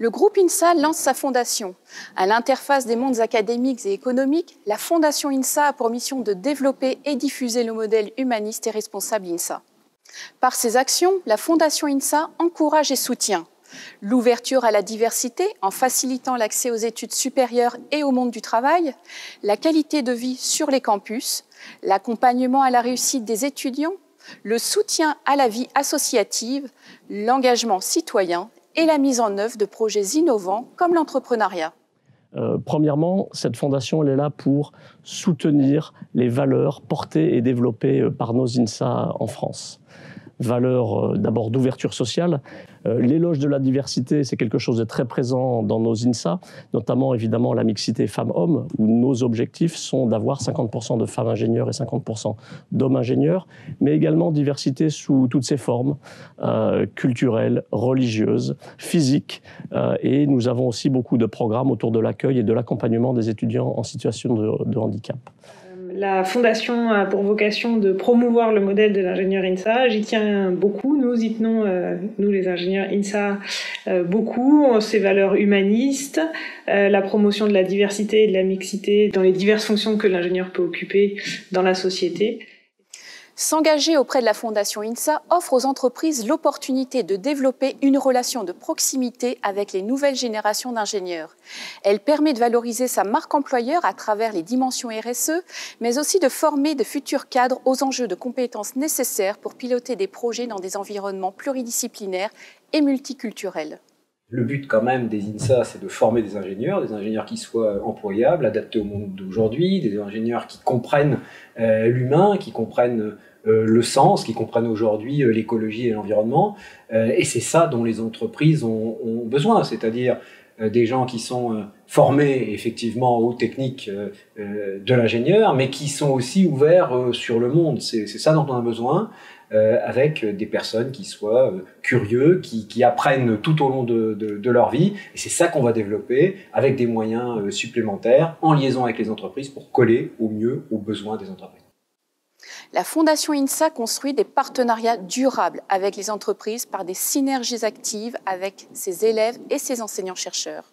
Le groupe INSA lance sa fondation. À l'interface des mondes académiques et économiques, la fondation INSA a pour mission de développer et diffuser le modèle humaniste et responsable INSA. Par ses actions, la fondation INSA encourage et soutient l'ouverture à la diversité en facilitant l'accès aux études supérieures et au monde du travail, la qualité de vie sur les campus, l'accompagnement à la réussite des étudiants, le soutien à la vie associative, l'engagement citoyen et la mise en œuvre de projets innovants comme l'entrepreneuriat. Premièrement, cette fondation elle est là pour soutenir les valeurs portées et développées par nos INSA en France. Valeurs d'abord d'ouverture sociale. L'éloge de la diversité, c'est quelque chose de très présent dans nos INSA, notamment évidemment la mixité femmes-hommes, où nos objectifs sont d'avoir 50% de femmes ingénieurs et 50% d'hommes ingénieurs, mais également diversité sous toutes ses formes, culturelles, religieuses, physiques, et nous avons aussi beaucoup de programmes autour de l'accueil et de l'accompagnement des étudiants en situation de handicap. La Fondation a pour vocation de promouvoir le modèle de l'ingénieur INSA. J'y tiens beaucoup. Nous y tenons, nous les ingénieurs INSA, beaucoup. Ces valeurs humanistes, la promotion de la diversité et de la mixité dans les diverses fonctions que l'ingénieur peut occuper dans la société. S'engager auprès de la Fondation INSA offre aux entreprises l'opportunité de développer une relation de proximité avec les nouvelles générations d'ingénieurs. Elle permet de valoriser sa marque employeur à travers les dimensions RSE, mais aussi de former de futurs cadres aux enjeux de compétences nécessaires pour piloter des projets dans des environnements pluridisciplinaires et multiculturels. Le but quand même des INSA, c'est de former des ingénieurs qui soient employables, adaptés au monde d'aujourd'hui, des ingénieurs qui comprennent l'humain, qui comprennent le sens, qui comprennent aujourd'hui l'écologie et l'environnement. Et c'est ça dont les entreprises ont besoin, c'est-à-dire des gens qui sont formés effectivement aux techniques de l'ingénieur, mais qui sont aussi ouverts sur le monde. C'est ça dont on a besoin, avec des personnes qui soient curieux, qui apprennent tout au long de leur vie. Et c'est ça qu'on va développer avec des moyens supplémentaires en liaison avec les entreprises pour coller au mieux aux besoins des entreprises. La Fondation INSA construit des partenariats durables avec les entreprises par des synergies actives avec ses élèves et ses enseignants-chercheurs.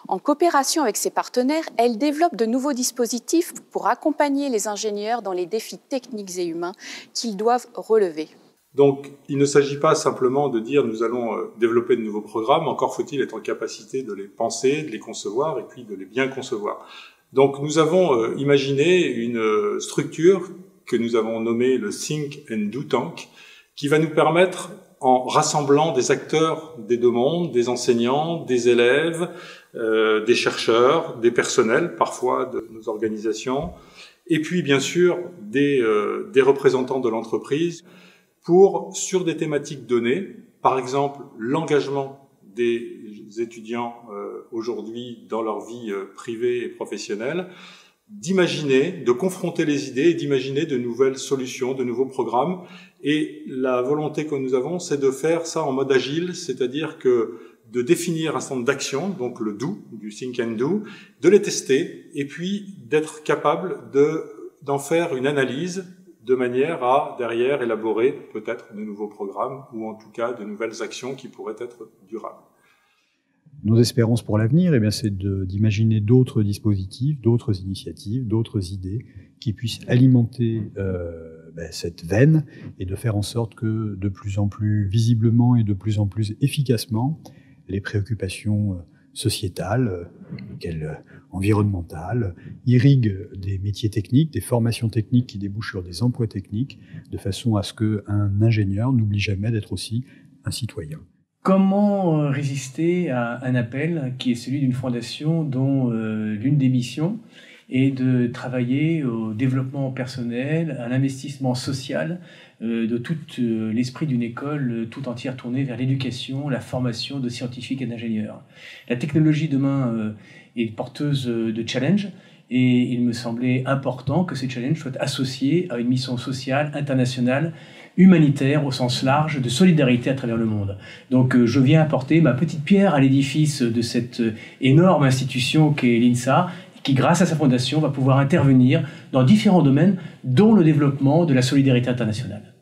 En coopération avec ses partenaires, elle développe de nouveaux dispositifs pour accompagner les ingénieurs dans les défis techniques et humains qu'ils doivent relever. Donc, il ne s'agit pas simplement de dire nous allons développer de nouveaux programmes, encore faut-il être en capacité de les penser, de les concevoir et puis de les bien concevoir. Donc, nous avons imaginé une structure que nous avons nommée le Think and Do Tank, qui va nous permettre, en rassemblant des acteurs des deux mondes, des enseignants, des élèves, des chercheurs, des personnels parfois de nos organisations, et puis bien sûr des représentants de l'entreprise pour, sur des thématiques données, par exemple l'engagement des étudiants aujourd'hui dans leur vie privée et professionnelle, d'imaginer, de confronter les idées et d'imaginer de nouvelles solutions, de nouveaux programmes. Et la volonté que nous avons, c'est de faire ça en mode agile, c'est-à-dire que de définir un certain nombre d'actions, donc le do, du think and do, de les tester et puis d'être capable d'en faire une analyse de manière à, derrière, élaborer peut-être de nouveaux programmes ou en tout cas de nouvelles actions qui pourraient être durables. Nos espérances pour l'avenir, c'est d'imaginer d'autres dispositifs, d'autres initiatives, d'autres idées qui puissent alimenter cette veine et de faire en sorte que de plus en plus visiblement et de plus en plus efficacement, les préoccupations sociétales, environnementales, irriguent des métiers techniques, des formations techniques qui débouchent sur des emplois techniques, de façon à ce qu'un ingénieur n'oublie jamais d'être aussi un citoyen. Comment résister à un appel qui est celui d'une fondation dont l'une des missions est de travailler au développement personnel, à l'investissement social de tout l'esprit d'une école tout entière tournée vers l'éducation, la formation de scientifiques et d'ingénieurs. La technologie demain est porteuse de challenges et il me semblait important que ces challenges soient associés à une mission sociale, internationale, humanitaire au sens large, de solidarité à travers le monde. Donc je viens apporter ma petite pierre à l'édifice de cette énorme institution qu'est l'INSA, qui grâce à sa fondation va pouvoir intervenir dans différents domaines, dont le développement de la solidarité internationale.